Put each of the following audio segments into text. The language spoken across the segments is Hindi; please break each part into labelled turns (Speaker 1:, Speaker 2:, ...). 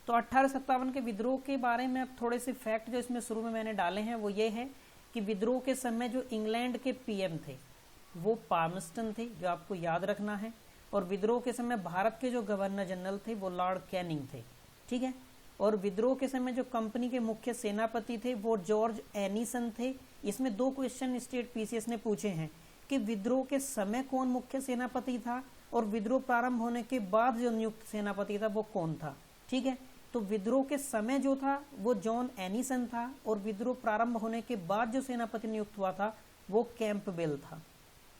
Speaker 1: तो 1857 के विद्रोह के बारे में अब थोड़े से फैक्ट जो इसमें शुरू में मैंने डाले हैं वो ये है कि विद्रोह के समय जो इंग्लैंड के पीएम थे वो पाल्मस्टन थे, जो आपको याद रखना है, और विद्रोह के समय भारत के जो गवर्नर जनरल थे वो लॉर्ड कैनिंग थे, ठीक है। और विद्रोह के समय जो कंपनी के मुख्य सेनापति थे वो जॉर्ज एनीसन थे। इसमें 2 क्वेश्चन स्टेट पीसीएस ने पूछे हैं कि विद्रोह के समय कौन मुख्य सेनापति था और विद्रोह प्रारंभ होने के बाद जो नियुक्त सेनापति था वो कौन था, ठीक है। तो विद्रोह के समय जो था वो जॉन एनीसन था और विद्रोह प्रारंभ होने के बाद जो सेनापति नियुक्त हुआ था वो कैंपबेल था,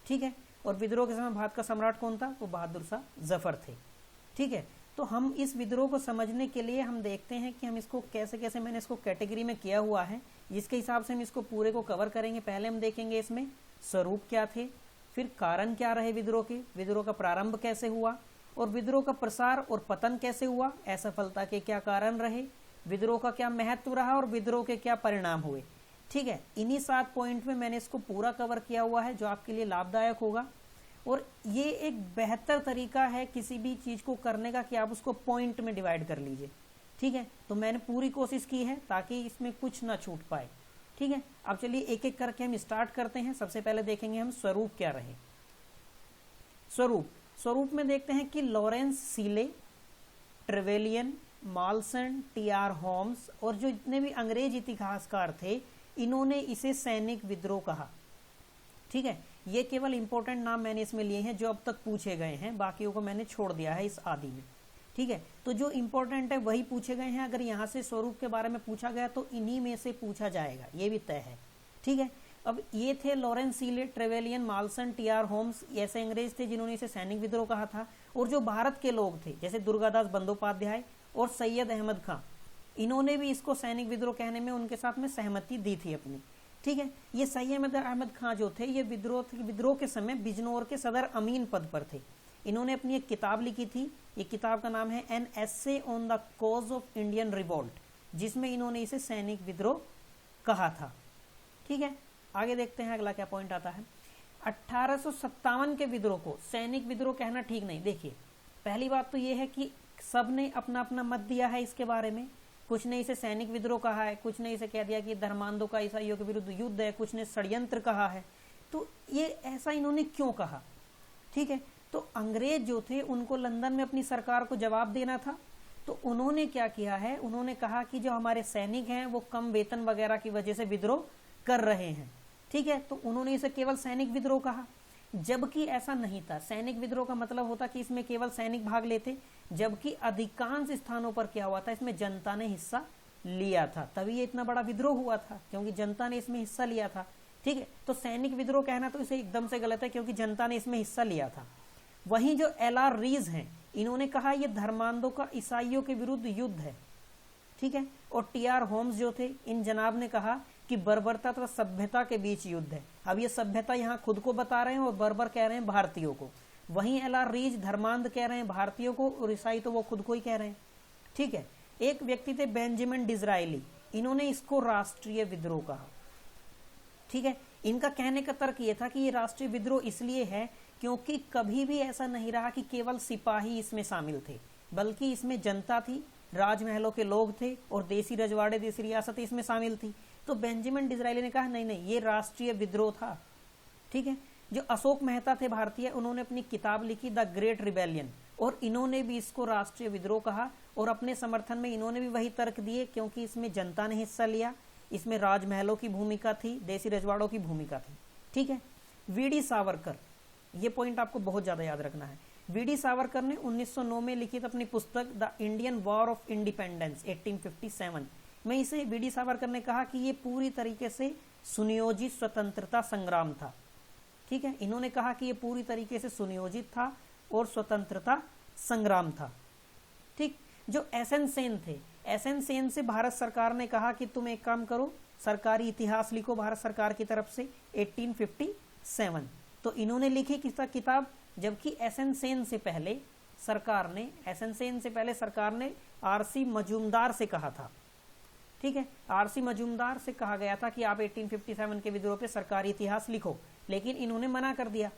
Speaker 1: ठीक है। और विद्रोह के समय भारत का सम्राट कौन था, वो बहादुर शाह जफर थे, ठीक है। तो हम इस विद्रोह को समझने के लिए हम देखते हैं कि हम इसको कैसे कैसे मैंने इसको कैटेगरी में किया हुआ है, जिसके हिसाब से हम इसको पूरे को कवर करेंगे। पहले हम देखेंगे इसमें स्वरूप क्या थे, फिर कारण क्या रहे विद्रोह के, विद्रोह का प्रारंभ कैसे हुआ और विद्रोह का प्रसार और पतन कैसे हुआ, असफलता के क्या कारण रहे, विद्रोह का क्या महत्व रहा और विद्रोह के क्या परिणाम हुए, ठीक है। इन्हीं 7 पॉइंट में मैंने इसको पूरा कवर किया हुआ है, जो आपके लिए लाभदायक होगा। और ये एक बेहतर तरीका है किसी भी चीज को करने का कि आप उसको पॉइंट में डिवाइड कर लीजिए, ठीक है। तो मैंने पूरी कोशिश की है ताकि इसमें कुछ ना छूट पाए, ठीक है। अब चलिए एक एक करके हम स्टार्ट करते हैं। सबसे पहले देखेंगे हम स्वरूप क्या रहे। स्वरूप में देखते हैं कि लॉरेंस सीले, ट्रेवेलियन, माल्सन, टी.आर. होम्स और जो जितने भी अंग्रेज इतिहासकार थे इन्होंने इसे सैनिक विद्रोह कहा, ठीक है। ये केवल इंपॉर्टेंट नाम मैंने इसमें लिए हैं जो अब तक पूछे गए हैं, बाकियों को मैंने छोड़ दिया है इस आदि में, ठीक है। तो जो इंपॉर्टेंट है वही पूछे गए हैं। अगर यहाँ से स्वरूप के बारे में पूछा गया तो इन्हीं में से पूछा जाएगा, ये भी तय है, ठीक है। अब ये थे लॉरेंस सीले, ट्रेवेलियन, माल्सन, टी.आर. होम्स, ऐसे अंग्रेज थे जिन्होंने इसे सैनिक विद्रोह कहा था। और जो भारत के लोग थे जैसे दुर्गादास बंदोपाध्याय और सैयद अहमद खां, इन्होंने भी इसको सैनिक विद्रोह कहने में उनके साथ में सहमति दी थी अपनी, ठीक है। ये सैयद अहमद खां जो थे ये विद्रोह के समय बिजनौर के सदर अमीन पद पर थे। इन्होंने अपनी एक किताब लिखी थी, ये किताब का नाम है an essay on the cause of Indian revolt, जिसमें इन्होंने इसे सैनिक विद्रोह कहा था, ठीक है। आगे देखते हैं अगला क्या पॉइंट आता है। 1857 के विद्रोह को सैनिक विद्रोह कहना ठीक नहीं। देखिए पहली बात तो ये है कि सबने अपना अपना मत दिया है इसके बारे में। कुछ ने इसे सैनिक विद्रोह कहा है, कुछ ने इसे कह दिया कि धर्मांधों का ईसाइयों के विरुद्ध युद्ध है, कुछ ने षड्यंत्र कहा है। तो ये ऐसा इन्होंने क्यों कहा, ठीक है। तो अंग्रेज जो थे उनको लंदन में अपनी सरकार को जवाब देना था, तो उन्होंने क्या किया है, उन्होंने कहा कि जो हमारे सैनिक हैं वो कम वेतन वगैरह की वजह से विद्रोह कर रहे हैं, ठीक है। तो उन्होंने इसे केवल सैनिक विद्रोह कहा, जबकि ऐसा नहीं था। सैनिक विद्रोह का मतलब होता कि इसमें केवल सैनिक भाग लेते, जबकि अधिकांश स्थानों पर क्या हुआ था, इसमें जनता ने हिस्सा लिया था, तभी ये इतना बड़ा विद्रोह हुआ था, क्योंकि जनता ने इसमें हिस्सा लिया था, ठीक है। तो सैनिक विद्रोह कहना तो इसे एकदम से गलत है, क्योंकि जनता ने इसमें हिस्सा लिया था। वहीं जो एल.आर. रीज हैं इन्होंने कहा यह धर्मांधों का ईसाइयों के विरुद्ध युद्ध है, ठीक है। और टी.आर. होम्स जो थे, इन जनाब ने कहा कि बर्बरता तथा सभ्यता के बीच युद्ध है। अब ये सभ्यता यहाँ खुद को बता रहे हैं और बर्बर कह रहे हैं भारतीयों को। वहीं एल.आर. रीज धर्मांध कह रहे हैं भारतीयों को और ईसाई तो वो खुद को ही कह रहे हैं, ठीक है। एक व्यक्ति थे बेंजामिन डिज़रायली, इन्होंने इसको राष्ट्रीय विद्रोह कहा, ठीक है। इनका कहने का तर्क ये था कि ये राष्ट्रीय विद्रोह इसलिए है क्योंकि कभी भी ऐसा नहीं रहा कि केवल सिपाही इसमें शामिल थे, बल्कि इसमें जनता थी, राजमहलों के लोग थे और देसी रजवाड़े, देसी रियासतें इसमें शामिल थी। तो बेंजामिन डिज़रायली ने कहा नहीं नहीं, ये राष्ट्रीय विद्रोह था, ठीक है। जो अशोक मेहता थे भारतीय, उन्होंने अपनी किताब लिखी द ग्रेट रिबेलियन, और इन्होंने भी इसको राष्ट्रीय विद्रोह कहा और अपने समर्थन में इन्होंने भी वही तर्क दिए, क्योंकि इसमें जनता ने हिस्सा लिया, इसमें राजमहलों की भूमिका थी, देसी रजवाड़ों की भूमिका थी, ठीक है। वी.डी. सावरकर, ये पॉइंट आपको बहुत ज्यादा याद रखना है। वी.डी. सावरकर ने 1909 में लिखित अपनी पुस्तक the Indian war of independence 1857 में इसे वी.डी. सावरकर ने कहा कि ये पूरी तरीके से सुनियोजित स्वतंत्रता संग्राम था, ठीक है। इन्होंने कहा कि ये पूरी तरीके से सुनियोजित था और स्वतंत्रता संग्राम था, ठीक। जो एस.एन. सेन थे, एस.एन. सेन से भारत सरकार ने कहा कि तुम एक काम करो, सरकारी इतिहास लिखो भारत सरकार की तरफ से 1857। तो इन्होंने लिखी किताब, जबकि एस.एन. सेन से पहले सरकार ने आर.सी. मजूमदार से कहा था, ठीक है। आर.सी. मजूमदार से कहा गया था कि आप 1857 के विद्रोह पे सरकारी इतिहास लिखो, लेकिन इन्होंने मना कर दिया,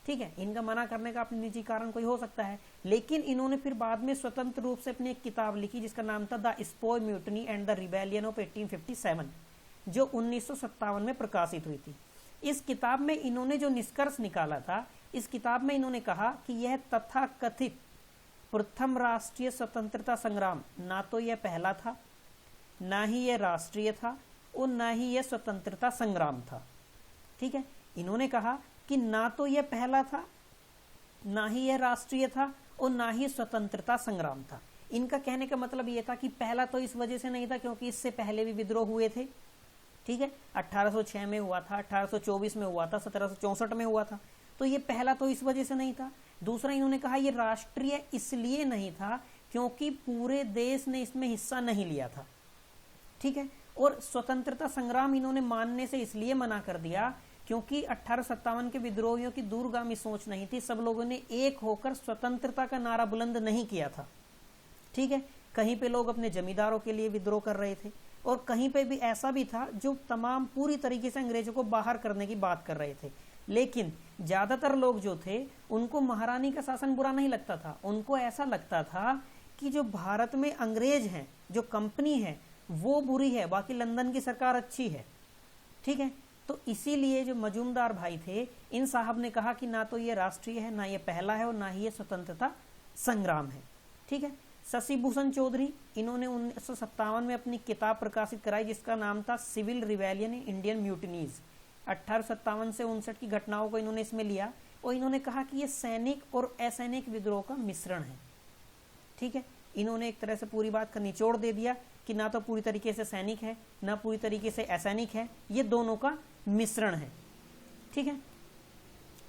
Speaker 1: ठीक है, इनका मना करने का अपने निजी कारण कोई हो सकता है, लेकिन इन्होंने फिर बाद में स्वतंत्र रूप से अपनी एक किताब लिखी जिसका नाम था the sepoy mutiny and the rebellion of 1857, जो 1957 में प्रकाशित हुई थी। इस किताब में इन्होंने जो निष्कर्ष निकाला था, इस किताब में इन्होंने कहा कि यह तथाकथित प्रथम राष्ट्रीय स्वतंत्रता संग्राम ना तो यह पहला था, ना ही यह राष्ट्रीय था, और ना ही यह स्वतंत्रता संग्राम था। ठीक है, इन्होंने कहा कि ना तो यह पहला था, ना ही यह राष्ट्रीय था, और ना ही स्वतंत्रता संग्राम था। इनका कहने का मतलब यह था कि पहला तो इस वजह से नहीं था क्योंकि इससे पहले भी विद्रोह हुए थे। ठीक है, 1806 में हुआ था, 1824 में हुआ था, 1764 में हुआ था, तो ये पहला तो इस वजह से नहीं था। दूसरा, इन्होंने कहा ये राष्ट्रीय इसलिए नहीं था क्योंकि पूरे देश ने इसमें हिस्सा नहीं लिया था। ठीक है, और स्वतंत्रता संग्राम इन्होंने मानने से इसलिए मना कर दिया क्योंकि 1857 के विद्रोहियों की दूरगामी सोच नहीं थी, सब लोगों ने एक होकर स्वतंत्रता का नारा बुलंद नहीं किया था। ठीक है, कहीं पे लोग अपने जमींदारों के लिए विद्रोह कर रहे थे, और कहीं पे भी ऐसा भी था जो तमाम पूरी तरीके से अंग्रेजों को बाहर करने की बात कर रहे थे। लेकिन ज्यादातर लोग जो थे उनको महारानी का शासन बुरा नहीं लगता था, उनको ऐसा लगता था कि जो भारत में अंग्रेज हैं, जो कंपनी है वो बुरी है, बाकी लंदन की सरकार अच्छी है। ठीक है, तो इसीलिए जो मजूमदार भाई थे, इन साहब ने कहा कि ना तो ये राष्ट्रीय है, ना ये पहला है, और ना ही ये स्वतंत्रता संग्राम है। ठीक है, शशि भूषण चौधरी, इन्होंने 1957 में अपनी किताब प्रकाशित कराई जिसका नाम था civil rebellion in Indian mutinies. 1857 से 59 की घटनाओं को इन्होंने इसमें लिया, और इन्होंने कहा कि ये सैनिक और असैनिक विद्रोह का मिश्रण है। ठीक है, इन्होंने एक तरह से पूरी बात का निचोड़ दे दिया कि ना तो पूरी तरीके से सैनिक है, ना पूरी तरीके से असैनिक है, ये दोनों का मिश्रण है। ठीक है,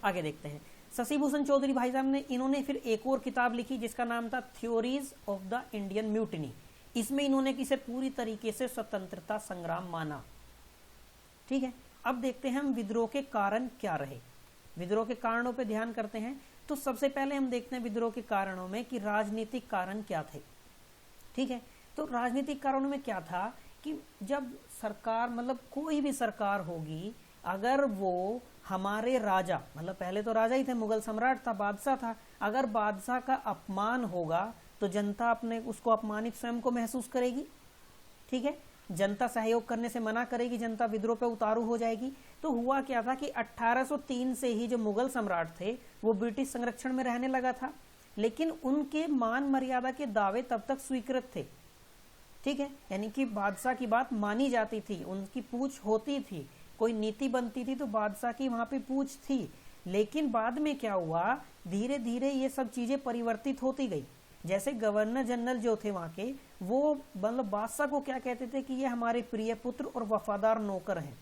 Speaker 1: आगे देखते हैं। शशि भूषण चौधरी भाई साहब ने, इन्होंने फिर एक और किताब लिखी जिसका नाम था theories of the Indian mutiny. इसमें इन्होंने किसे पूरी तरीके से स्वतंत्रता संग्राम माना। ठीक है, अब देखते हैं हम विद्रोह के कारण क्या रहे। विद्रोह के कारणों पे ध्यान करते हैं, तो सबसे पहले हम देखते हैं विद्रोह के कारणों में कि राजनीतिक कारण क्या थे। ठीक है, तो राजनीतिक कारणों में क्या था कि जब सरकार, मतलब कोई भी सरकार होगी, अगर वो हमारे राजा, मतलब पहले तो राजा ही थे, मुगल सम्राट था, बादशाह था, अगर बादशाह का अपमान होगा तो जनता अपने उसको अपमानित स्वयं को महसूस करेगी। ठीक है, जनता सहयोग करने से मना करेगी, जनता विद्रोह पे उतारू हो जाएगी। तो हुआ क्या था कि 1803 से ही जो मुगल सम्राट थे वो ब्रिटिश संरक्षण में रहने लगा था, लेकिन उनके मान मर्यादा के दावे तब तक स्वीकृत थे। ठीक है, यानी कि बादशाह की बात मानी जाती थी, उनकी पूछ होती थी, कोई नीति बनती थी तो बादशाह की वहां पे पूछ थी। लेकिन बाद में क्या हुआ, धीरे धीरे ये सब चीजें परिवर्तित होती गई। जैसे गवर्नर जनरल जो थे वहां के, वो मतलब बादशाह को क्या कहते थे कि ये हमारे प्रिय पुत्र और वफादार नौकर हैं।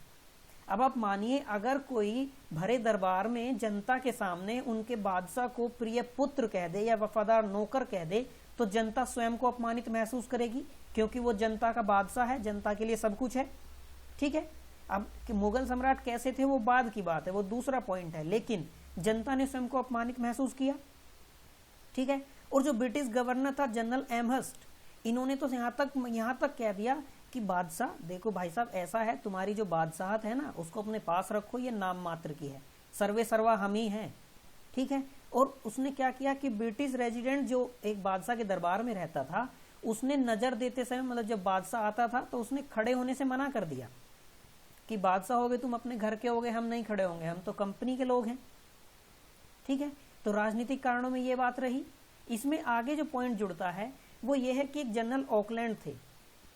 Speaker 1: अब आप मानिए, अगर कोई भरे दरबार में जनता के सामने उनके बादशाह को प्रिय पुत्र कह दे या वफादार नौकर कह दे, तो जनता स्वयं को अपमानित महसूस करेगी, क्योंकि वो जनता का बादशाह है, जनता के लिए सब कुछ है। ठीक है, अब कि मुगल सम्राट कैसे थे वो बाद की बात है, वो दूसरा पॉइंट है, लेकिन जनता ने स्वयं को अपमानित महसूस किया। ठीक है, और जो ब्रिटिश गवर्नर था जनरल एमहर्स्ट, इन्होंने तो यहाँ तक कह दिया कि बादशाह, देखो भाई साहब, ऐसा है, तुम्हारी जो बादशाहत है ना उसको अपने पास रखो, ये नाम मात्र की है, सर्वे सर्वा हम ही हैं। ठीक है, और उसने क्या किया कि ब्रिटिश रेजिडेंट जो एक बादशाह के दरबार में रहता था, उसने नजर देते समय, मतलब जब बादशाह आता था तो उसने खड़े होने से मना कर दिया कि बादशाह हो गए तुम, अपने घर के हो गए, हम नहीं खड़े होंगे, हम तो कंपनी के लोग हैं। ठीक है, तो राजनीतिक कारणों में ये बात रही। इसमें आगे जो पॉइंट जुड़ता है वो ये है कि एक जनरल ऑकलैंड थे,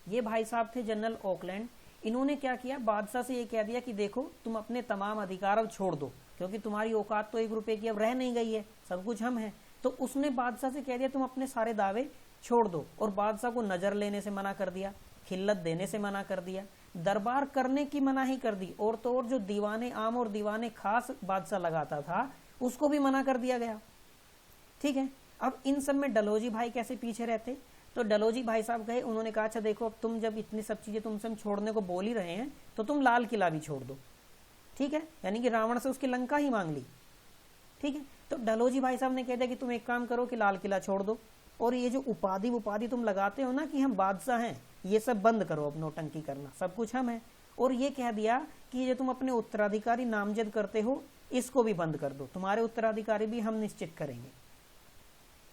Speaker 1: ये भाई साहब थे जनरल ऑकलैंड। इन्होंने क्या किया, बादशाह से ये कह दिया कि देखो तुम अपने तमाम अधिकार अब छोड़ दो, क्योंकि तुम्हारी औकात तो 1 रुपए की अब रह नहीं गई है, सब कुछ हम हैं। तो उसने बादशाह से कह दिया तुम अपने सारे दावे छोड़ दो, और बादशाह को नजर लेने से मना कर दिया, खिल्लत देने से मना कर दिया, दरबार करने की मनाही कर दी, और तो और जो दीवाने आम और दीवाने खास बादशाह लगाता था उसको भी मना कर दिया गया। ठीक है, अब इन सब में डलहौजी भाई कैसे पीछे रहते, तो डलहौजी भाई साहब गए, उन्होंने कहा अच्छा देखो, अब तुम जब इतनी सब चीजें तुमसे हम छोड़ने को बोल ही रहे हैं तो तुम लाल किला भी छोड़ दो। ठीक है, यानी कि रावण से उसकी लंका ही मांग ली। ठीक है, तो डलहौजी भाई साहब ने कह दिया कि तुम एक काम करो कि लाल किला छोड़ दो, और ये जो उपाधि तुम लगाते हो ना कि हम बादशाह हैं, ये सब बंद करो, अब नौटंकी करना, सब कुछ हम है। और ये कह दिया कि ये तुम अपने उत्तराधिकारी नामजद करते हो इसको भी बंद कर दो, तुम्हारे उत्तराधिकारी भी हम निश्चित करेंगे।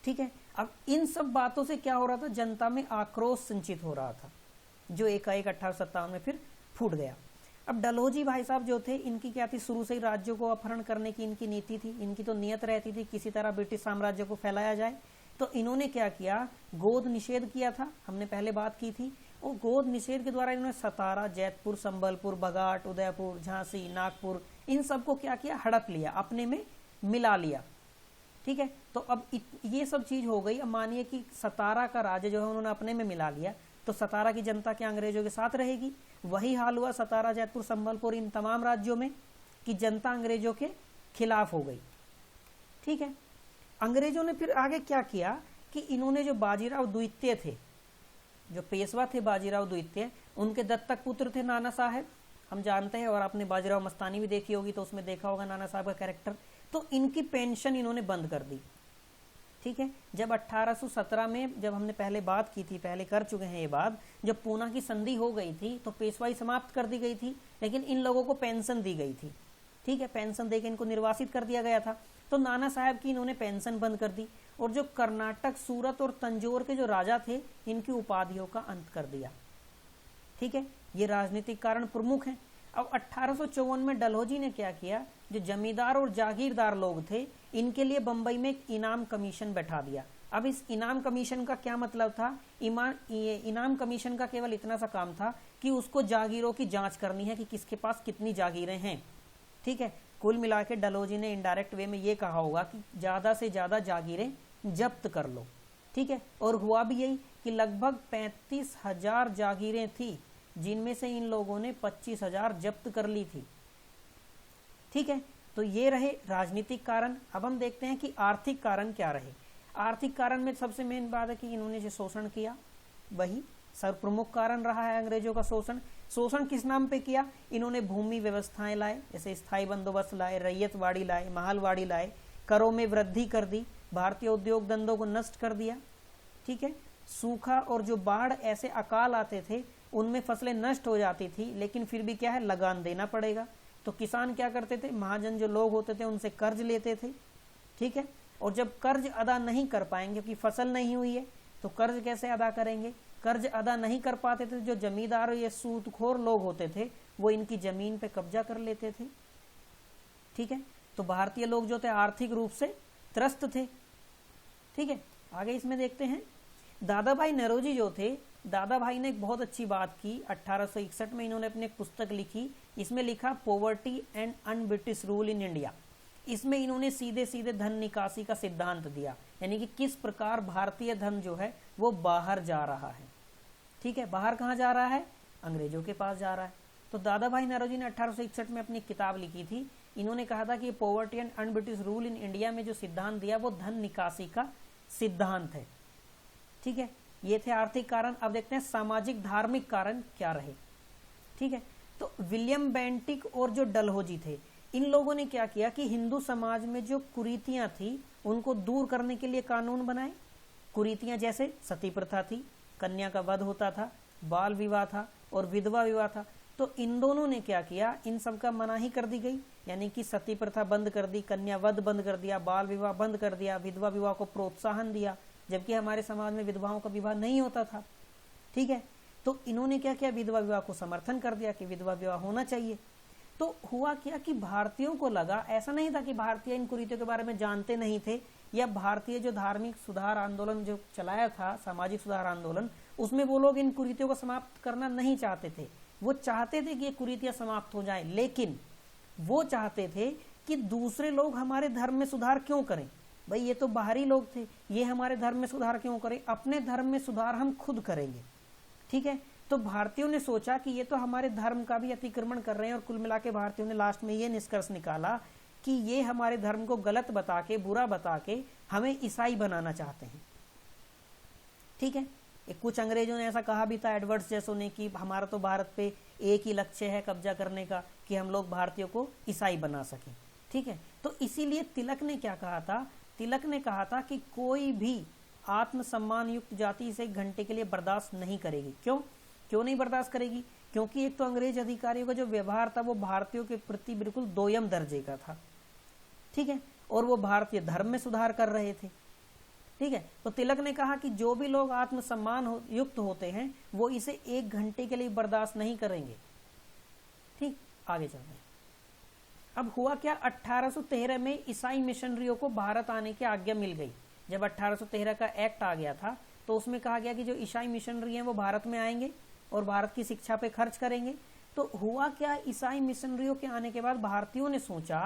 Speaker 1: ठीक है, अब इन सब बातों से क्या हो रहा था, जनता में आक्रोश संचित हो रहा था, जो एकाएक 1857 में फिर फूट गया। अब डलहौजी भाई साहब जो थे, इनकी क्या थी, शुरू से ही राज्यों को अपहरण करने की इनकी नीति थी। इनकी तो नियत रहती थी किसी तरह ब्रिटिश साम्राज्य को फैलाया जाए। तो इन्होंने क्या किया, गोद निषेध किया था, हमने पहले बात की थी। और गोद निषेध के द्वारा इन्होंने सतारा, जैतपुर, संबलपुर, बघाट, उदयपुर, झांसी, नागपुर, इन सबको क्या किया, हड़प लिया, अपने में मिला लिया। ठीक है, तो अब ये सब चीज हो गई। अब मानिए कि सतारा का राज्य जो है उन्होंने अपने में मिला लिया, तो सतारा की जनता क्या अंग्रेजों के साथ रहेगी? वही हाल हुआ सतारा, जैतपुर, संबलपुर, इन तमाम राज्यों में कि जनता अंग्रेजों के खिलाफ हो गई। ठीक है, अंग्रेजों ने फिर आगे क्या किया कि इन्होंने जो बाजीराव द्वितीय थे, जो पेशवा थे बाजीराव द्वितीय, उनके दत्तक पुत्र थे नाना साहब, हम जानते हैं। और आपने बाजीराव मस्तानी भी देखी होगी तो उसमें देखा होगा नाना साहब का कैरेक्टर। तो इनकी पेंशन इन्होंने बंद कर दी। ठीक है, जब 1817 में, जब हमने पहले बात की थी, पहले कर चुके हैं ये बात, जब पूना की संधि हो गई थी तो पेशवाई समाप्त कर दी गई थी, लेकिन इन लोगों को पेंशन दी गई थी। ठीक है, पेंशन देकर इनको निर्वासित कर दिया गया था। तो नाना साहब की इन्होंने पेंशन बंद कर दी। और जो कर्नाटक, सूरत और तंजौर के जो राजा थे, इनकी उपाधियों का अंत कर दिया। ठीक है, ये राजनीतिक कारण प्रमुख हैं। अब 1854 में डलहौजी ने क्या किया, जो जमींदार और जागीरदार लोग थे, इनके लिए बंबई में एक इनाम कमीशन बैठा दिया। अब इस इनाम कमीशन का क्या मतलब था, इनाम कमीशन का केवल इतना सा काम था कि उसको जागीरों की जांच करनी है कि किसके पास कितनी जागीरें हैं। ठीक है, कुल मिला के डलहौजी ने इनडायरेक्ट वे में ये कहा होगा कि ज्यादा से ज्यादा जागीरें जब्त कर लो। ठीक है, और हुआ भी यही कि लगभग 35,000 जागीरें थी, जिनमें से इन लोगों ने 25,000 जब्त कर ली थी। ठीक है, तो ये रहे राजनीतिक कारण। अब हम देखते हैं कि आर्थिक कारण क्या रहे। आर्थिक कारण में सबसे मेन बात है कि इन्होंने जो शोषण किया, वही सर्वप्रमुख कारण रहा है अंग्रेजों का शोषण। शोषण किस नाम पे किया, इन्होंने भूमि व्यवस्थाएं लाए, जैसे स्थायी बंदोबस्त लाए, रैयतवाड़ी लाए, महलवाड़ी लाए, करों में वृद्धि कर दी, भारतीय उद्योग धंधों को नष्ट कर दिया। ठीक है, सूखा और जो बाढ़, ऐसे अकाल आते थे, उनमें फसलें नष्ट हो जाती थी, लेकिन फिर भी क्या है, लगान देना पड़ेगा। तो किसान क्या करते थे, महाजन जो लोग होते थे उनसे कर्ज लेते थे। ठीक है, और जब कर्ज अदा नहीं कर पाएंगे, क्योंकि फसल नहीं हुई है, तो कर्ज कैसे अदा करेंगे? कर्ज अदा नहीं कर पाते थे, जो जमींदार ये सूदखोर लोग होते थे, वो इनकी जमीन पे कब्जा कर लेते थे। ठीक है, तो भारतीय लोग जो थे आर्थिक रूप से त्रस्त थे। ठीक है, आगे इसमें देखते हैं, दादा भाई नौरोजी जो थे, दादा भाई ने एक बहुत अच्छी बात की। 1861 में इन्होंने अपनी एक पुस्तक लिखी, इसमें लिखा poverty and un-British rule in India. इसमें इन्होंने सीधे सीधे धन निकासी का सिद्धांत दिया, यानी कि किस प्रकार भारतीय धन जो है वो बाहर जा रहा है। ठीक है, बाहर कहाँ जा रहा है, अंग्रेजों के पास जा रहा है। तो दादा भाई नौरोजी ने 1861 में अपनी किताब लिखी थी। इन्होंने कहा था कि poverty and un-British rule in India में जो सिद्धांत दिया वो धन निकासी का सिद्धांत है। ठीक है, ये थे आर्थिक कारण। अब देखते हैं सामाजिक धार्मिक कारण क्या रहे। ठीक है, तो विलियम बेंटिक और जो डलहौजी थे, इन लोगों ने क्या किया कि हिंदू समाज में जो कुरीतियां थी उनको दूर करने के लिए कानून बनाए। कुरीतियां जैसे सती प्रथा थी, कन्या का वध होता था, बाल विवाह था और विधवा विवाह था। तो इन दोनों ने क्या किया, इन सब का मनाही कर दी गई, यानी कि सती प्रथा बंद कर दी, कन्या वध बंद कर दिया, बाल विवाह बंद कर दिया, विधवा विवाह को प्रोत्साहन दिया, जबकि हमारे समाज में विधवाओं का विवाह नहीं होता था। ठीक है, तो इन्होंने क्या किया, विधवा विवाह को समर्थन कर दिया कि विधवा विवाह होना चाहिए। तो हुआ क्या कि भारतीयों को लगा, ऐसा नहीं था कि भारतीय इन कुरीतियों के बारे में जानते नहीं थे, या भारतीय जो धार्मिक सुधार आंदोलन जो चलाया था, सामाजिक सुधार आंदोलन, उसमें वो लोग इन कुरीतियों को समाप्त करना नहीं चाहते थे। वो चाहते थे कि ये कुरीतियां समाप्त हो जाएं, लेकिन वो चाहते थे कि दूसरे लोग हमारे धर्म में सुधार क्यों करें। भाई ये तो बाहरी लोग थे, ये हमारे धर्म में सुधार क्यों करें, अपने धर्म में सुधार हम खुद करेंगे। ठीक है, तो भारतीयों ने सोचा कि ये तो हमारे धर्म का भी अतिक्रमण कर रहे हैं, और कुल मिला के भारतीयों ने लास्ट में ये निष्कर्ष निकाला कि ये हमारे धर्म को गलत बता के, बुरा बता के हमें ईसाई बनाना चाहते हैं। ठीक है, कुछ अंग्रेजों ने ऐसा कहा भी था, एडवर्ड्स जैसों ने, कि हमारा तो भारत पे एक ही लक्ष्य है कब्जा करने का, कि हम लोग भारतीयों को ईसाई बना सकें। ठीक है, तो इसीलिए तिलक ने क्या कहा था, तिलक ने कहा था कि कोई भी आत्मसम्मान युक्त जाति इसे 1 घंटे के लिए बर्दाश्त नहीं करेगी। क्यों नहीं बर्दाश्त करेगी? क्योंकि एक तो अंग्रेज अधिकारियों का जो व्यवहार था वो भारतीयों के प्रति बिल्कुल दोयम दर्जे का था। ठीक है, और वो भारतीय धर्म में सुधार कर रहे थे। ठीक है, तो तिलक ने कहा कि जो भी लोग आत्मसम्मान युक्त होते हैं वो इसे 1 घंटे के लिए बर्दाश्त नहीं करेंगे। ठीक, आगे चलते हैं। अब हुआ क्या, 1813 में ईसाई मिशनरियों को भारत आने की आज्ञा मिल गई। जब 1813 का एक्ट आ गया था तो उसमें कहा गया कि जो ईसाई मिशनरी हैं वो भारत में आएंगे और भारत की शिक्षा पे खर्च करेंगे। तो हुआ क्या, ईसाई मिशनरियों के आने के बाद भारतीयों ने सोचा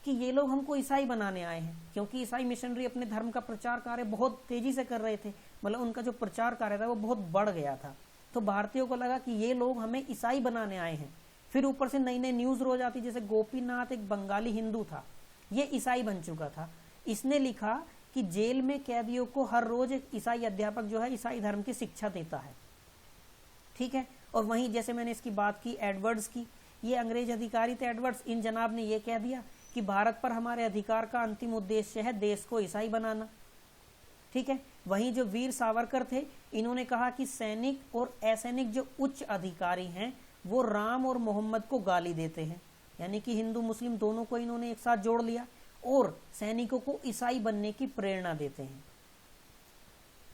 Speaker 1: कि ये लोग हमको ईसाई बनाने आए हैं, क्योंकि ईसाई मिशनरी अपने धर्म का प्रचार कार्य बहुत तेजी से कर रहे थे, मतलब उनका जो प्रचार कार्य था वो बहुत बढ़ गया था। तो भारतीयों को लगा कि ये लोग हमें ईसाई बनाने आए हैं। फिर ऊपर से नई नई न्यूज रोज आती, जैसे गोपीनाथ एक बंगाली हिंदू था, ये ईसाई बन चुका था। इसने लिखा कि जेल में कैदियों को हर रोज एक ईसाई अध्यापक जो है ईसाई धर्म की शिक्षा देता है। ठीक है, और वहीं जैसे मैंने इसकी बात की एडवर्ड्स की, ये अंग्रेज अधिकारी थे एडवर्ड्स, इन जनाब ने ये कह दिया कि भारत पर हमारे अधिकार का अंतिम उद्देश्य है देश को ईसाई बनाना। ठीक है, वहीं जो वीर सावरकर थे, इन्होंने कहा कि सैनिक और असैनिक जो उच्च अधिकारी हैं वो राम और मोहम्मद को गाली देते हैं, यानी कि हिंदू मुस्लिम दोनों को इन्होंने एक साथ जोड़ लिया, और सैनिकों को ईसाई बनने की प्रेरणा देते हैं।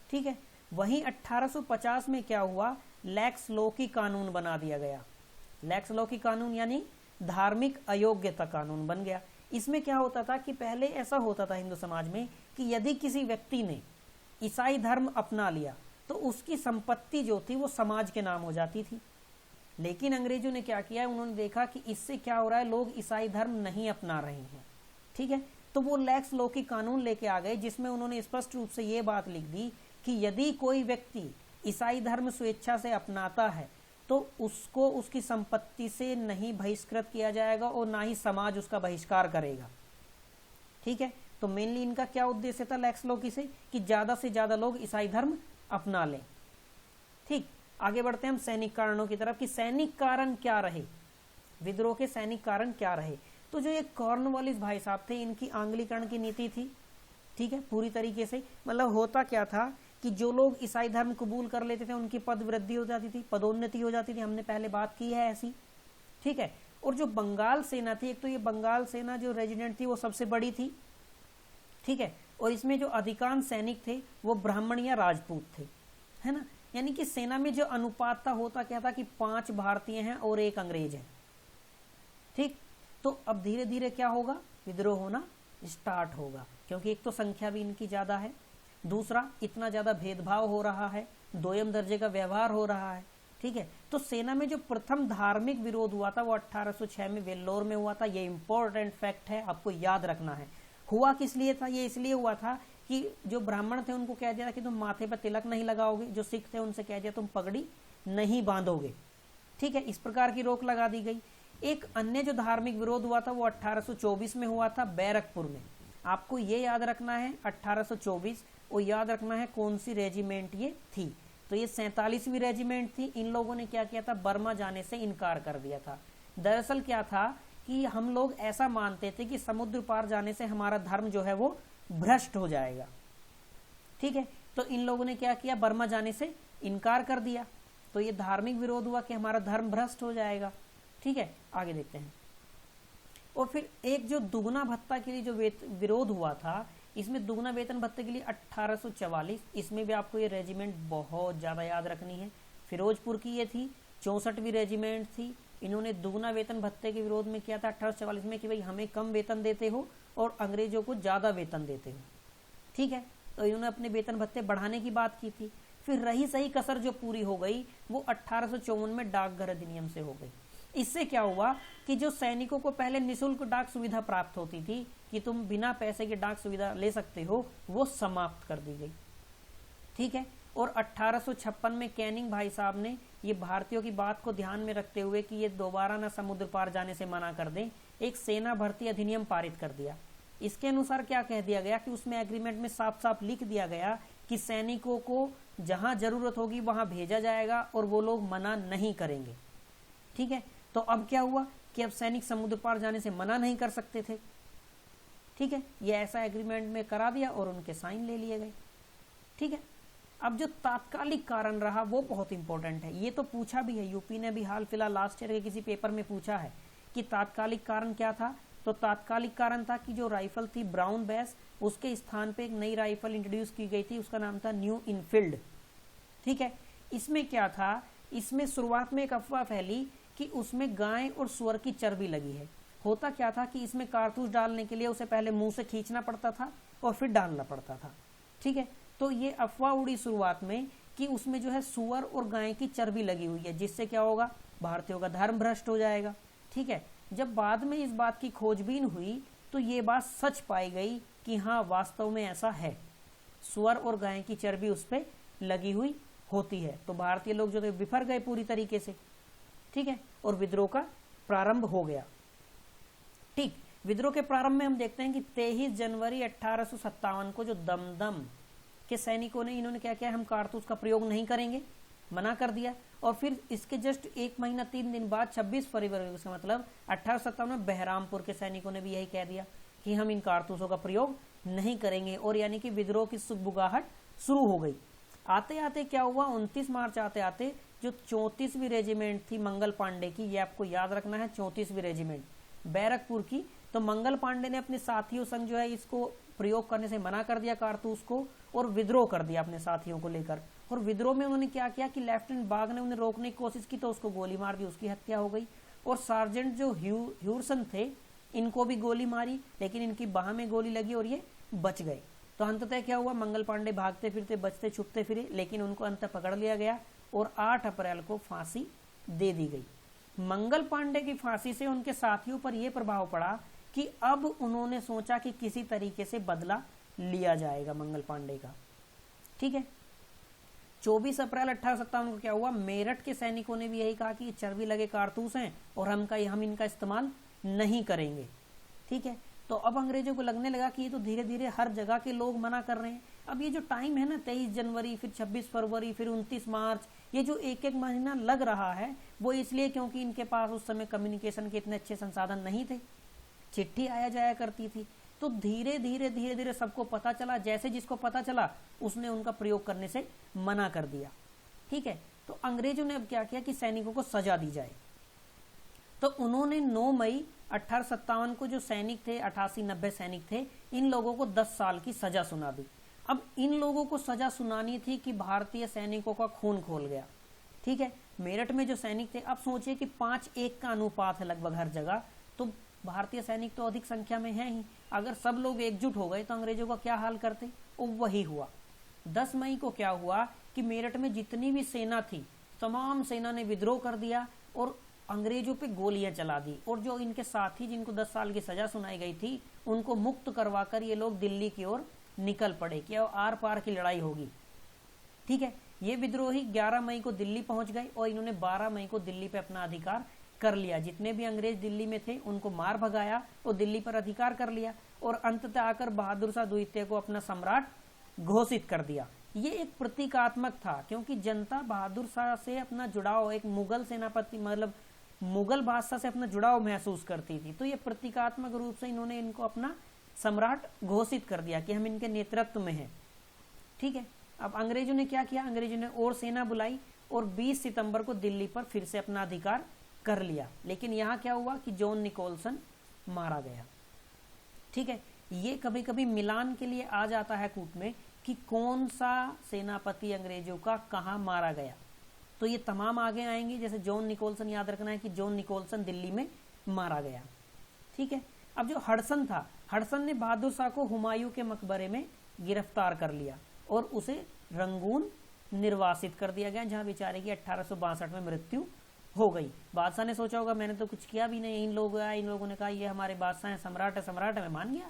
Speaker 1: ठीक है, वहीं 1850 में क्या हुआ, लैक्स लॉ की कानून बना दिया गया। लैक्स लॉ की कानून यानी धार्मिक अयोग्यता कानून बन गया। इसमें क्या होता था कि पहले ऐसा होता था हिंदू समाज में कि यदि किसी व्यक्ति ने ईसाई धर्म अपना लिया तो उसकी संपत्ति जो थी वो समाज के नाम हो जाती थी। लेकिन अंग्रेजों ने क्या किया, उन्होंने देखा कि इससे क्या हो रहा है, लोग ईसाई धर्म नहीं अपना रहे हैं। ठीक है, तो वो लैक्स लॉ की कानून लेके आ गए, जिसमें उन्होंने स्पष्ट रूप से ये बात लिख दी कि यदि कोई व्यक्ति ईसाई धर्म स्वेच्छा से अपनाता है तो उसको उसकी संपत्ति से नहीं बहिष्कृत किया जाएगा और ना ही समाज उसका बहिष्कार करेगा। ठीक है, तो मेनली इनका क्या उद्देश्य था लैक्स लॉ की से, कि ज्यादा से ज्यादा लोग ईसाई धर्म अपना लें। ठीक, आगे बढ़ते हैं हम सैनिक कारणों की तरफ कि सैनिक कारण क्या रहे, विद्रोह के सैनिक कारण क्या रहे। तो जो ये कॉर्नवालिस भाई साहब थे, इनकी आंग्लीकरण की नीति थी। ठीक है, पूरी तरीके से, मतलब होता क्या था कि जो लोग ईसाई धर्म कबूल कर लेते थे उनकी पद वृद्धि हो जाती थी, पदोन्नति हो जाती थी, हमने पहले बात की है ऐसी। ठीक है, और जो बंगाल सेना थी, एक तो ये बंगाल सेना जो रेजिडेंट थी वो सबसे बड़ी थी। ठीक है, और इसमें जो अधिकांश सैनिक थे वो ब्राह्मण या राजपूत थे, है ना, यानी कि सेना में जो अनुपात था, होता क्या था कि 5 भारतीय हैं और 1 अंग्रेज है। ठीक, तो अब धीरे धीरे क्या होगा, विद्रोह होना स्टार्ट होगा, क्योंकि एक तो संख्या भी इनकी ज्यादा है, दूसरा इतना ज्यादा भेदभाव हो रहा है, दोयम दर्जे का व्यवहार हो रहा है। ठीक है, तो सेना में जो प्रथम धार्मिक विरोध हुआ था वो 1806 में वेल्लोर में हुआ था। ये इंपॉर्टेंट फैक्ट है, आपको याद रखना है। हुआ किस लिए था, ये इसलिए हुआ था कि जो ब्राह्मण थे उनको कह दिया कि तुम माथे पर तिलक नहीं लगाओगे, जो सिख थे उनसे कह दिया तुम पगड़ी नहीं बांधोगे। ठीक है, इस प्रकार की रोक लगा दी गई। एक अन्य जो धार्मिक विरोध हुआ था वो 1824 में हुआ था, बैरकपुर में। आपको ये याद रखना है 1824, और याद रखना है कौन सी रेजिमेंट ये थी। तो ये 47वीं रेजिमेंट थी। इन लोगों ने क्या किया था, बर्मा जाने से इनकार कर दिया था। दरअसल क्या था कि हम लोग ऐसा मानते थे कि समुद्र पार जाने से हमारा धर्म जो है वो भ्रष्ट हो जाएगा। ठीक है, तो इन लोगों ने क्या किया, बर्मा जाने से इनकार कर दिया। तो ये धार्मिक विरोध हुआ कि हमारा धर्म भ्रष्ट हो जाएगा। ठीक है, आगे देखते हैं। और फिर एक जो दुगना भत्ता के लिए जो विरोध हुआ था, इसमें दुगना वेतन भत्ते के लिए 1844, इसमें भी आपको ये रेजिमेंट बहुत ज्यादा याद रखनी है। फिरोजपुर की ये थी, 64वीं रेजिमेंट थी। इन्होंने दुगना वेतन भत्ते के विरोध में किया था 1844 में कि भाई हमें कम वेतन देते हो और अंग्रेजों को ज्यादा वेतन देते हो। ठीक है, तो इन्होंने अपने वेतन भत्ते बढ़ाने की बात की थी। फिर रही सही कसर जो पूरी हो गई वो 1854 में डाकघर अधिनियम से हो गई। इससे क्या हुआ कि जो सैनिकों को पहले निःशुल्क डाक सुविधा प्राप्त होती थी कि तुम बिना पैसे की डाक सुविधा ले सकते हो, वो समाप्त कर दी गई। ठीक है, और 1856 में कैनिंग भाई साहब ने ये भारतीयों की बात को ध्यान में रखते हुए कि ये दोबारा ना समुद्र पार जाने से मना कर दें, एक सेना भर्ती अधिनियम पारित कर दिया। इसके अनुसार क्या कह दिया गया कि उसमें एग्रीमेंट में साफ साफ लिख दिया गया कि सैनिकों को जहां जरूरत होगी वहां भेजा जाएगा और वो लोग मना नहीं करेंगे। ठीक है, तो अब क्या हुआ कि अब सैनिक समुद्र पार जाने से मना नहीं कर सकते थे। ठीक है, ये ऐसा एग्रीमेंट में करा दिया और उनके साइन ले लिए गए। ठीक है, अब जो तात्कालिक कारण रहा वो बहुत इंपॉर्टेंट है। ये तो पूछा भी है, यूपी ने भी हाल फिलहाल लास्ट ईयर के किसी पेपर में पूछा है कि तात्कालिक कारण क्या था। तो तात्कालिक कारण था कि जो राइफल थी ब्राउन बेस, उसके स्थान पे एक नई राइफल इंट्रोड्यूस की गई थी, उसका नाम था न्यू इनफील्ड। ठीक है, इसमें क्या था, इसमें शुरुआत में एक अफवाह फैली कि उसमें गाय और सुअर की चर्बी लगी है। होता क्या था कि इसमें कारतूस डालने के लिए उसे पहले मुंह से खींचना पड़ता था और फिर डालना पड़ता था। ठीक है, तो ये अफवाह उड़ी शुरुआत में कि उसमें जो है सुअर और गाय की चर्बी लगी हुई है, जिससे क्या होगा, भारतीयों का धर्म भ्रष्ट हो जाएगा। ठीक है, जब बाद में इस बात की खोजबीन हुई तो ये बात सच पाई गई कि हाँ वास्तव में ऐसा है, सुअर और गाय की चर्बी उस पर लगी हुई होती है। तो भारतीय लोग जो थे बिफर गए पूरी तरीके से। ठीक है, और विद्रोह का प्रारंभ हो गया। ठीक, विद्रोह के प्रारंभ में हम देखते हैं कि 23 जनवरी 1857 को जो दमदम के सैनिकों ने, इन्होंने क्या किया, हम कारतूस का प्रयोग नहीं करेंगे, मना कर दिया। और फिर इसके जस्ट 1 महीना 3 दिन बाद 26 फरवरी से मतलब 1857 में बहरामपुर के सैनिकों ने भी यही कह दिया कि हम इन कारतूसों का प्रयोग नहीं करेंगे, और यानी कि विद्रोह की सुगबुगाहट शुरू हो गई। आते आते क्या हुआ, 29 मार्च आते आते जो 34वीं रेजिमेंट थी मंगल पांडे की, ये आपको याद रखना है, 34वीं रेजिमेंट बैरकपुर की, तो मंगल पांडे ने अपने साथियों संग जो है इसको प्रयोग करने से मना कर दिया कारतूस को, और विद्रोह कर दिया अपने साथियों को लेकर। और विद्रोह में उन्होंने क्या किया कि लेफ्टिनेंट बाग ने उन्हें रोकने की कोशिश की तो उसको गोली मार दी, उसकी हत्या हो गई। और सार्जेंट जो ह्यूरसन थे, इनको भी गोली मारी, लेकिन इनकी बाह में गोली लगी और ये बच गए। तो अंततः क्या हुआ, मंगल पांडे भागते फिरते बचते छुपते फिरे, लेकिन उनको अंत पकड़ लिया गया और 8 अप्रैल को फांसी दे दी गई। मंगल पांडे की फांसी से उनके साथियों पर यह प्रभाव पड़ा कि अब उन्होंने सोचा कि किसी तरीके से बदला लिया जाएगा मंगल पांडे का। ठीक है, 24 अप्रैल 1857 को क्या हुआ, मेरठ के सैनिकों ने भी यही कहा कि चर्बी लगे कारतूस हैं और हम इनका इस्तेमाल नहीं करेंगे। ठीक है, तो अब अंग्रेजों को लगने लगा कि ये तो धीरे धीरे हर जगह के लोग मना कर रहे हैं। अब ये जो टाइम है ना, 23 जनवरी, फिर 26 फरवरी, फिर 29 मार्च, ये जो एक एक महीना लग रहा है वो इसलिए क्योंकि इनके पास उस समय कम्युनिकेशन के इतने अच्छे संसाधन नहीं थे, चिट्ठी आया जाया करती थी। तो धीरे धीरे सबको पता चला, जैसे जिसको पता चला उसने उनका प्रयोग करने से मना कर दिया। ठीक है, तो अंग्रेजों ने अब क्या किया कि सैनिकों को सजा दी जाए। तो उन्होंने 9 मई 1857 को जो सैनिक थे, 88-90 सैनिक थे, इन लोगों को 10 साल की सजा सुना दी। अब इन लोगों को सजा सुनानी थी कि भारतीय सैनिकों का खून खोल गया। ठीक है, मेरठ में जो सैनिक थे, अब सोचिए कि 5-1 का अनुपात है लगभग हर जगह, तो भारतीय सैनिक तो अधिक संख्या में है ही। अगर सब लोग एकजुट हो गए तो अंग्रेजों का क्या हाल करते, और वही हुआ। 10 मई को क्या हुआ कि मेरठ में जितनी भी सेना थी, तमाम सेना ने विद्रोह कर दिया और अंग्रेजों पे गोलियां चला दी। और जो इनके साथी जिनको 10 साल की सजा सुनाई गई थी, उनको मुक्त करवाकर ये लोग दिल्ली की ओर निकल पड़े कि आर पार की लड़ाई होगी। ठीक है, ये विद्रोही 11 मई को दिल्ली पहुंच गए और इन्होंने 12 मई को दिल्ली पे अपना अधिकार कर लिया। जितने भी अंग्रेज दिल्ली में थे उनको मार भगाया और दिल्ली पर अधिकार कर लिया, और अंततः आकर बहादुर शाह द्वितीय को अपना सम्राट घोषित कर दिया। ये एक प्रतीकात्मक था, क्योंकि जनता बहादुर शाह से अपना जुड़ाव, एक मुगल सेनापति मतलब मुगल बादशाह से अपना जुड़ाव महसूस करती थी। तो ये प्रतीकात्मक रूप से इन्होंने इनको अपना सम्राट घोषित कर दिया कि हम इनके नेतृत्व में हैं। ठीक है, अब अंग्रेजों ने क्या किया, अंग्रेजों ने और सेना बुलाई और 20 सितंबर को दिल्ली पर फिर से अपना अधिकार कर लिया। लेकिन यहाँ क्या हुआ कि जॉन निकोलसन मारा गया। ठीक है, ये कभी कभी मिलान के लिए आ जाता है कूट में कि कौन सा सेनापति अंग्रेजों का कहाँ मारा गया, तो ये तमाम आगे आएंगे। जैसे जॉन निकोलसन, याद रखना है कि जॉन निकोलसन दिल्ली में मारा गया। ठीक है, अब जो हडसन था, हडसन ने बहादुर शाह को हुमायूं के मकबरे में गिरफ्तार कर लिया और उसे रंगून निर्वासित कर दिया गया, जहां बेचारे की 1862 में मृत्यु हो गई। बादशाह ने सोचा होगा मैंने तो कुछ किया भी नहीं, इन लोगों ने कहा ये हमारे बादशाह हैं, सम्राट है, मैं मान गया।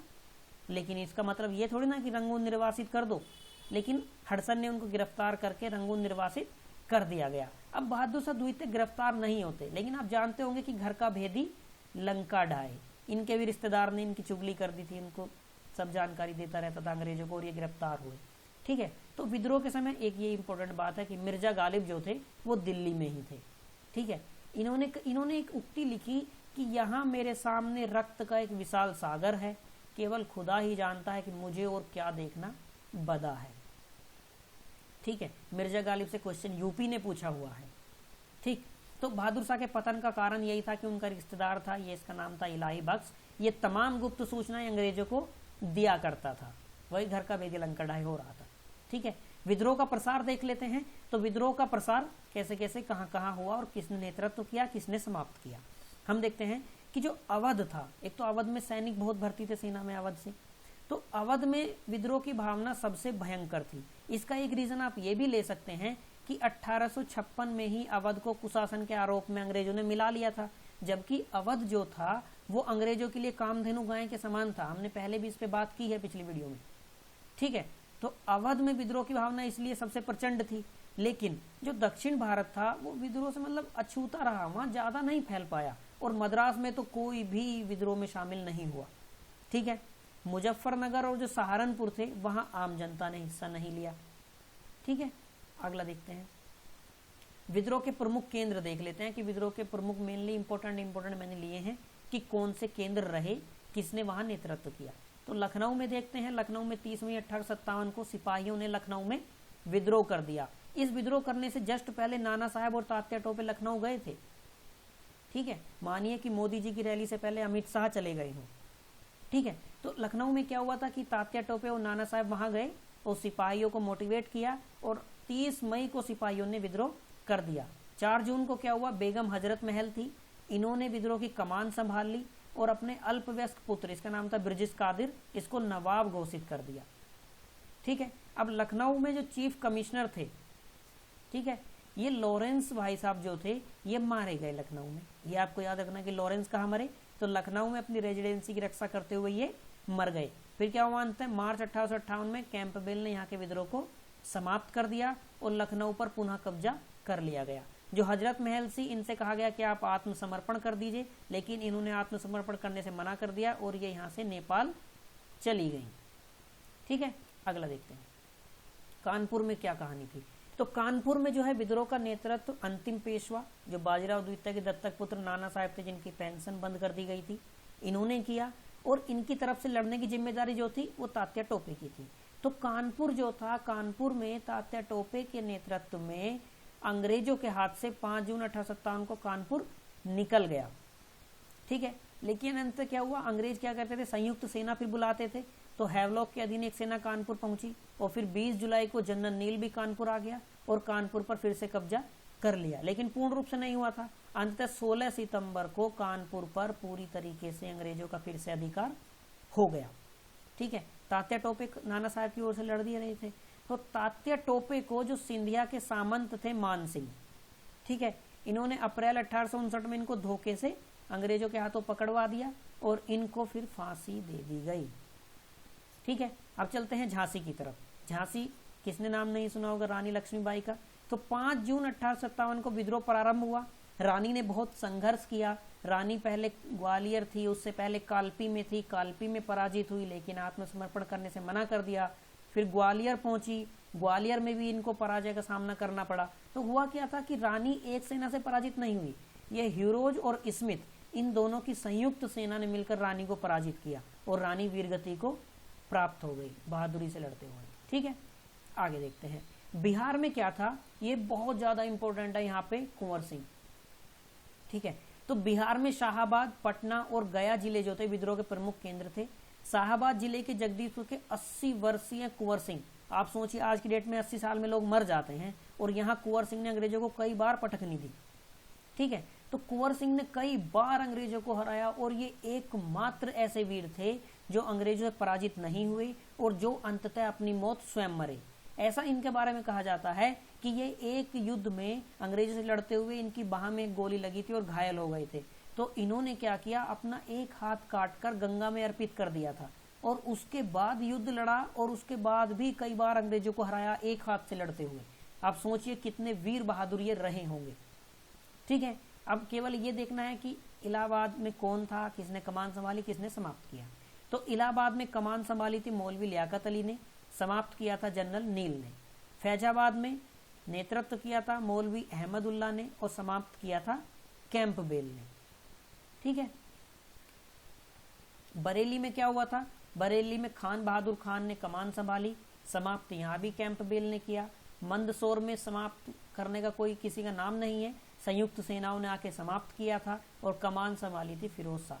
Speaker 1: लेकिन इसका मतलब ये थोड़ी ना कि रंगून निर्वासित कर दो। लेकिन हडसन ने उनको गिरफ्तार करके रंगून निर्वासित कर दिया गया। अब बहादुर शाह द्वितीय गिरफ्तार नहीं होते, लेकिन आप जानते होंगे कि घर का भेदी लंका ढाए, इनके भी रिश्तेदार ने इनकी चुगली कर दी थी, इनको सब जानकारी देता रहता था अंग्रेजों को, और ये गिरफ्तार हुए। ठीक है, तो विद्रोह के समय एक ये इंपॉर्टेंट बात है कि मिर्जा गालिब जो थे वो दिल्ली में ही थे। ठीक है, इन्होंने एक उक्ति लिखी कि यहाँ मेरे सामने रक्त का एक विशाल सागर है, केवल खुदा ही जानता है कि मुझे और क्या देखना बदा है। ठीक है, मिर्जा गालिब से क्वेश्चन यूपी ने पूछा हुआ है। ठीक, तो बहादुर शाह के पतन का कारण यही था कि उनका रिश्तेदार था, ये इसका नाम था इलाही बख्श। ये तमाम गुप्त सूचनाएं अंग्रेजों को दिया करता था। वही घर का बेदी लंका ढाई हो रहा था। ठीक है, विद्रोह का प्रसार देख लेते हैं। तो विद्रोह का प्रसार कैसे कैसे कहां कहां हुआ और किसने नेतृत्व किया, किसने समाप्त किया। हम देखते हैं कि जो अवध था, एक तो अवध में सैनिक बहुत भर्ती थे सेना में अवध से, तो अवध में विद्रोह की भावना सबसे भयंकर थी। इसका एक रीजन आप ये भी ले सकते हैं कि 1856 में ही अवध को कुशासन के आरोप में अंग्रेजों ने मिला लिया था, जबकि अवध जो था वो अंग्रेजों के लिए कामधेनु गाय के समान था। हमने पहले भी इस पे बात की है पिछली वीडियो में। ठीक है, तो अवध में विद्रोह की भावना इसलिए सबसे प्रचंड थी, लेकिन जो दक्षिण भारत था वो विद्रोह से मतलब अछूता रहा, वहां ज्यादा नहीं फैल पाया, और मद्रास में तो कोई भी विद्रोह में शामिल नहीं हुआ। ठीक है, मुजफ्फरनगर और जो सहारनपुर थे वहां आम जनता ने हिस्सा नहीं लिया। ठीक है, अगला देखते हैं। विद्रोह के प्रमुख केंद्र देख लेते हैं कि विद्रोह के प्रमुख मेनली इंपोर्टेंट मैंने लिए हैं कि कौन से केंद्र रहे, किसने वहां नेतृत्व किया। तो लखनऊ में देखते हैं, लखनऊ में 30 मई 1857 को सिपाहियों ने लखनऊ में विद्रोह कर दिया। इस विद्रोह करने से जस्ट पहले नाना साहब और तात्या टोपे लखनऊ गए थे। ठीक है, मानिए कि मोदी जी की रैली से पहले अमित शाह चले गए हों। ठीक है, तो लखनऊ में क्या हुआ था कि तात्या टोपे और नाना साहब वहां गए और सिपाहियों को मोटिवेट किया, और 30 मई को सिपाहियों ने विद्रोह कर दिया। 4 जून को क्या हुआ, बेगम हजरत महल थी, इन्होंने विद्रोह की कमान संभाल ली और अपने अल्पवयस्क पुत्र, इसका नाम था ब्रिजेश कादिर, इसको नवाब घोषित कर दिया। ठीक है, अब लखनऊ में जो चीफ कमिश्नर थे, ठीक है, ये लॉरेंस भाई साहब जो थे ये मारे गए लखनऊ में। ये आपको याद रखना कि लॉरेंस कहाँ मरे, तो लखनऊ में अपनी रेजिडेंसी की रक्षा करते हुए ये मर गए। फिर क्या हुआ, अंत में मार्च 1858 में कैंपबेल ने यहाँ के विद्रोह को समाप्त कर दिया और लखनऊ पर पुनः कब्जा कर लिया गया। जो हजरत महल थी, इनसे कहा गया कि आप आत्मसमर्पण कर दीजिए, लेकिन इन्होंने आत्मसमर्पण करने से मना कर दिया और ये यहाँ से नेपाल चली गई। ठीक है, अगला देखते हैं कानपुर में क्या कहानी थी। तो कानपुर में जो है विद्रोह का नेतृत्व अंतिम पेशवा जो बाजीराव द्वितीय के दत्तक पुत्र नाना साहब थे, जिनकी पेंशन बंद कर दी गई थी, इन्होंने किया, और इनकी तरफ से लड़ने की जिम्मेदारी जो थी वो तात्या टोपे की थी। तो कानपुर जो था, कानपुर में तात्या टोपे के नेतृत्व में अंग्रेजों के हाथ से 5 जून 1857 को कानपुर निकल गया। ठीक है, लेकिन अंत क्या हुआ, अंग्रेज क्या करते थे, संयुक्त सेना फिर बुलाते थे। तो हैवलॉक के अधीन एक सेना कानपुर पहुंची और फिर 20 जुलाई को जनरल नील भी कानपुर आ गया और कानपुर पर फिर से कब्जा कर लिया, लेकिन पूर्ण रूप से नहीं हुआ था। अंततः 16 सितंबर को कानपुर पर पूरी तरीके से अंग्रेजों का फिर से अधिकार हो गया। ठीक है, तात्या टोपे नाना साहब की ओर से लड़ दिए रहे थे। तो तात्या टोपे को जो सिंधिया के सामंत थे मान सिंह, ठीक है, इन्होंने अप्रैल 1859 में इनको धोखे से अंग्रेजों के हाथों पकड़वा दिया और इनको फिर फांसी दे दी गई। ठीक है, अब चलते हैं झांसी की तरफ। झांसी किसने नाम नहीं सुना होगा, रानी लक्ष्मीबाई का। तो 5 जून 1857 को विद्रोह प्रारंभ हुआ। रानी ने बहुत संघर्ष किया। रानी पहले ग्वालियर थी, उससे पहले कालपी में थी, कालपी में पराजित हुई, लेकिन आत्मसमर्पण करने से मना कर दिया। फिर ग्वालियर पहुंची, ग्वालियर में भी इनको पराजय का सामना करना पड़ा। तो हुआ क्या था कि रानी एक सेना से पराजित नहीं हुई, ये ह्यूरोज और स्मिथ इन दोनों की संयुक्त सेना ने मिलकर रानी को पराजित किया और रानी वीरगति को प्राप्त हो गई बहादुरी से लड़ते हुए। ठीक है, आगे देखते हैं बिहार में क्या था, ये बहुत ज्यादा इंपॉर्टेंट है यहाँ पे, कुंवर सिंह। ठीक है, तो बिहार में शाहाबाद, पटना और गया जिले जो थे विद्रोह के प्रमुख केंद्र थे। शाहाबाद जिले के जगदीशपुर के 80 वर्षीय कुंवर सिंह, आप सोचिए आज की डेट में 80 साल में लोग मर जाते हैं, और यहाँ कुंवर सिंह ने अंग्रेजों को कई बार पटकनी दी। ठीक है, तो कुंवर सिंह ने कई बार अंग्रेजों को हराया और ये एकमात्र ऐसे वीर थे जो अंग्रेजों से पराजित नहीं हुए और जो अंततः अपनी मौत स्वयं मरे। ऐसा इनके बारे में कहा जाता है कि ये एक युद्ध में अंग्रेजों से लड़ते हुए इनकी बाह में गोली लगी थी और घायल हो गए थे। तो इन्होंने क्या किया, अपना एक हाथ काटकर गंगा में अर्पित कर दिया था और उसके बाद युद्ध लड़ा और उसके बाद भी कई बार अंग्रेजों को हराया एक हाथ से लड़ते हुए। आप सोचिए कितने वीर बहादुर ये रहे होंगे। ठीक है, अब केवल ये देखना है कि इलाहाबाद में कौन था, किसने कमान संभाली, किसने समाप्त किया। तो इलाहाबाद में कमान संभाली थी मौलवी लियाकत अली ने, समाप्त किया था जनरल नील ने। फैजाबाद में नेतृत्व किया था मौलवी अहमदुल्ला ने और समाप्त किया था कैंपबेल ने। ठीक है, बरेली में क्या हुआ था, बरेली में खान बहादुर खान ने कमान संभाली, समाप्त यहाँ भी कैंपबेल ने किया। मंदसौर में समाप्त करने का कोई किसी का नाम नहीं है, संयुक्त सेनाओं ने आके समाप्त किया था और कमान संभाली थी फिरोज शाह।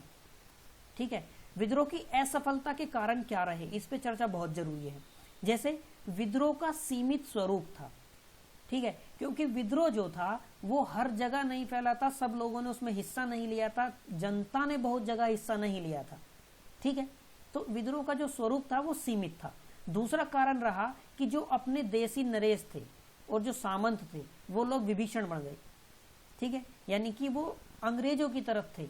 Speaker 1: ठीक है, विद्रोह की असफलता के कारण क्या रहे, इस पे चर्चा बहुत जरूरी है। जैसे विद्रोह का सीमित स्वरूप था, ठीक है, क्योंकि विद्रोह जो था वो हर जगह नहीं फैला था, सब लोगों ने उसमें हिस्सा नहीं लिया था, जनता ने बहुत जगह हिस्सा नहीं लिया था, ठीक है, तो विद्रोह का जो स्वरूप था वो सीमित था। दूसरा कारण रहा कि जो अपने देसी नरेश थे और जो सामंत थे वो लोग विभीषण बन गए, ठीक है, यानी कि वो अंग्रेजों की तरफ थे,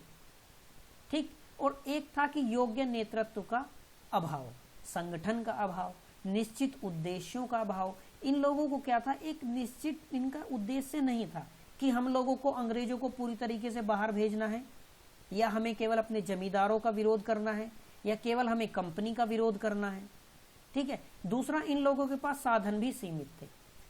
Speaker 1: ठीक। और एक था कि योग्य नेतृत्व का अभाव, संगठन का अभाव, निश्चित उद्देश्यों का अभाव। इन लोगों को क्या था, एक निश्चित इनका उद्देश्य नहीं था कि हम लोगों को अंग्रेजों को पूरी तरीके से बाहर भेजना है, या हमें केवल अपने जमींदारों का विरोध करना है, या केवल हमें कंपनी का विरोध करना है, ठीक है। दूसरा, इन लोगों के पास साधन भी सीमित थे।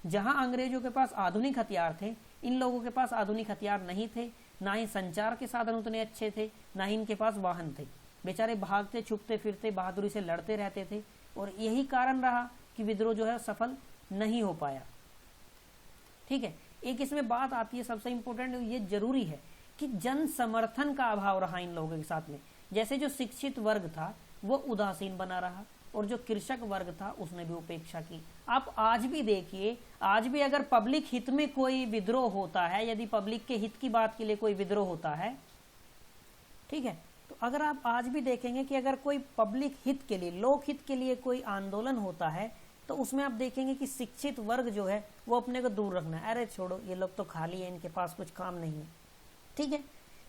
Speaker 1: जहां अंग्रेजों के पास आधुनिक हथियार थे, इन लोगों के पास आधुनिक हथियार नहीं थे, ना ही संचार के साधन उतने अच्छे थे, ना ही इनके पास वाहन थे। बेचारे भागते छुपते फिरते बहादुरी से लड़ते रहते थे, और यही कारण रहा कि विद्रोह जो है सफल नहीं हो पाया, ठीक है। एक इसमें बात आती है सबसे इंपॉर्टेंट, ये जरूरी है कि जन समर्थन का अभाव रहा इन लोगों के साथ में। जैसे जो शिक्षित वर्ग था वो उदासीन बना रहा, और जो कृषक वर्ग था उसने भी उपेक्षा की। आप आज भी देखिए, आज भी अगर पब्लिक हित में कोई विद्रोह होता है, यदि पब्लिक के हित की बात के लिए कोई विद्रोह होता है, ठीक है, तो अगर आप आज भी देखेंगे कि अगर कोई पब्लिक हित के लिए, लोक हित के लिए कोई आंदोलन होता है, तो उसमें आप देखेंगे कि शिक्षित वर्ग जो है वो अपने को दूर रखना है, अरे छोड़ो ये लोग तो खाली है, इनके पास कुछ काम नहीं है, ठीक है।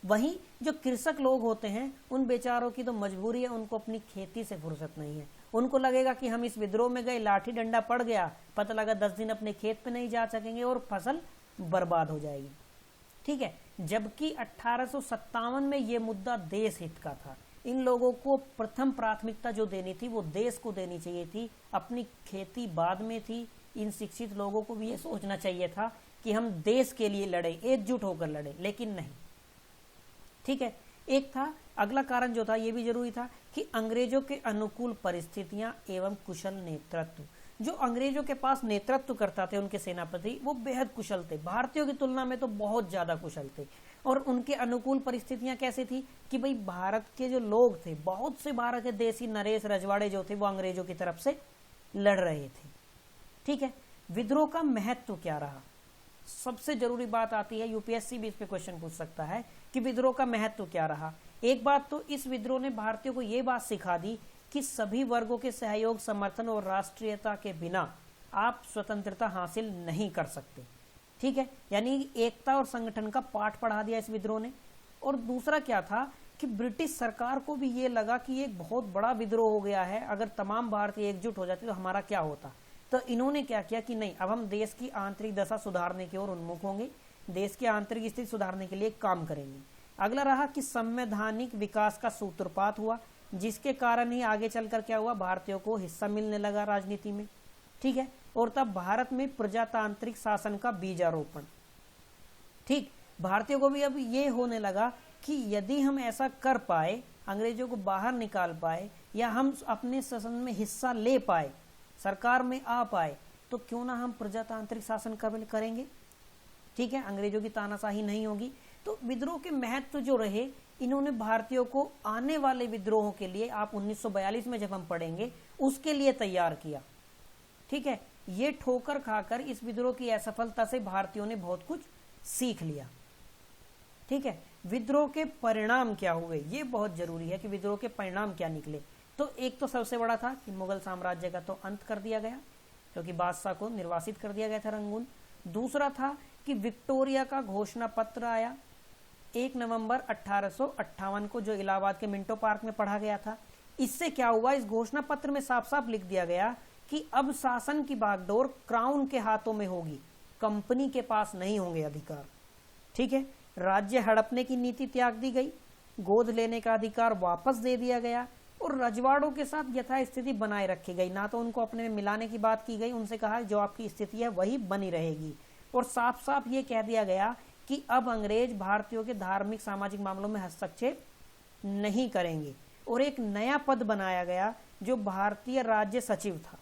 Speaker 1: वहीं जो कृषक लोग होते हैं उन बेचारों की तो मजबूरी है, उनको अपनी खेती से फुर्सत नहीं है। उनको लगेगा कि हम इस विद्रोह में गए, लाठी डंडा पड़ गया, पता लगा 10 दिन अपने खेत पे नहीं जा सकेंगे और फसल बर्बाद हो जाएगी, ठीक है। जबकि 1857 में ये मुद्दा देश हित का था। इन लोगों को प्रथम प्राथमिकता जो देनी थी वो देश को देनी चाहिए थी, अपनी खेती बाद में थी। इन शिक्षित लोगों को भी ये सोचना चाहिए था कि हम देश के लिए लड़े, एकजुट होकर लड़े, लेकिन नहीं, ठीक है। एक था, अगला कारण जो था ये भी जरूरी था कि अंग्रेजों के अनुकूल परिस्थितियां एवं कुशल नेतृत्व। जो अंग्रेजों के पास नेतृत्व करता थे उनके सेनापति, वो बेहद कुशल थे, भारतीयों की तुलना में तो बहुत ज्यादा कुशल थे। और उनके अनुकूल परिस्थितियां कैसे थी कि भाई भारत के जो लोग थे, बहुत से भारत के देसी नरेश रजवाड़े जो थे वो अंग्रेजों की तरफ से लड़ रहे थे, ठीक है। विद्रोह का महत्व क्या रहा, सबसे जरूरी बात आती है, यूपीएससी भी इस पे क्वेश्चन पूछ सकता है कि विद्रोह का महत्व क्या रहा। एक बात तो इस विद्रोह ने भारतीयों को यह बात सिखा दी कि सभी वर्गों के सहयोग, समर्थन और राष्ट्रीयता के बिना आप स्वतंत्रता हासिल नहीं कर सकते, ठीक है। यानी एकता और संगठन का पाठ पढ़ा दिया इस विद्रोह ने। और दूसरा क्या था कि ब्रिटिश सरकार को भी ये लगा कि एक बहुत बड़ा विद्रोह हो गया है, अगर तमाम भारतीय एकजुट हो जाते तो हमारा क्या होता। तो इन्होंने क्या किया कि नहीं, अब हम देश की आंतरिक दशा सुधारने की ओर उन्मुख होंगे, देश की आंतरिक स्थिति सुधारने के लिए काम करेंगे। अगला रहा कि संवैधानिक विकास का सूत्रपात हुआ, जिसके कारण ही आगे चलकर क्या हुआ, भारतीयों को हिस्सा मिलने लगा राजनीति में, ठीक है। और तब भारत में प्रजातांत्रिक शासन का बीजारोपण, ठीक। भारतीयों को भी अब ये होने लगा कि यदि हम ऐसा कर पाए, अंग्रेजों को बाहर निकाल पाए, या हम अपने शासन में हिस्सा ले पाए, सरकार में आ पाए, तो क्यों ना हम प्रजातांत्रिक शासन करेंगे, ठीक है, अंग्रेजों की तानाशाही नहीं होगी। तो विद्रोह के महत्व जो रहे, इन्होंने भारतीयों को आने वाले विद्रोहों के लिए, आप 1942 में जब हम पढ़ेंगे, उसके लिए तैयार किया, ठीक है। ये ठोकर खाकर इस विद्रोह की असफलता से भारतीयों ने बहुत कुछ सीख लिया, ठीक है। विद्रोह के परिणाम क्या हुए, ये बहुत जरूरी है कि विद्रोह के परिणाम क्या निकले। तो एक तो सबसे बड़ा था कि मुगल साम्राज्य का तो अंत कर दिया गया, क्योंकि बादशाह को निर्वासित कर दिया गया था रंगून। दूसरा था कि विक्टोरिया का घोषणा पत्र आया 1 नवंबर 1858 को, जो इलाहाबाद के मिंटो पार्क में पढ़ा गया था। इससे क्या हुआ, इस घोषणा पत्र में साफ साफ लिख दिया गया कि अब शासन की बागडोर क्राउन के हाथों में होगी, कंपनी के पास नहीं होंगे अधिकार, ठीक है। राज्य हड़पने की नीति त्याग दी गई, गोद लेने का अधिकार वापस दे दिया गया, और रजवाड़ों के साथ यथास्थिति बनाए रखी गई। ना तो उनको अपने में मिलाने की बात की गई, उनसे कहा जो आपकी स्थिति है वही बनी रहेगी। और साफ साफ ये कह दिया गया कि अब अंग्रेज भारतीयों के धार्मिक सामाजिक मामलों में हस्तक्षेप नहीं करेंगे। और एक नया पद बनाया गया जो भारतीय राज्य सचिव था,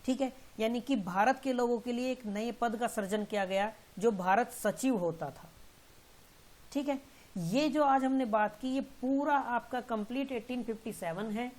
Speaker 1: ठीक है। यानी कि भारत के लोगों के लिए एक नए पद का सृजन किया गया जो भारत सचिव होता था, ठीक है। ये जो आज हमने बात की ये पूरा आपका कंप्लीट 1857 है।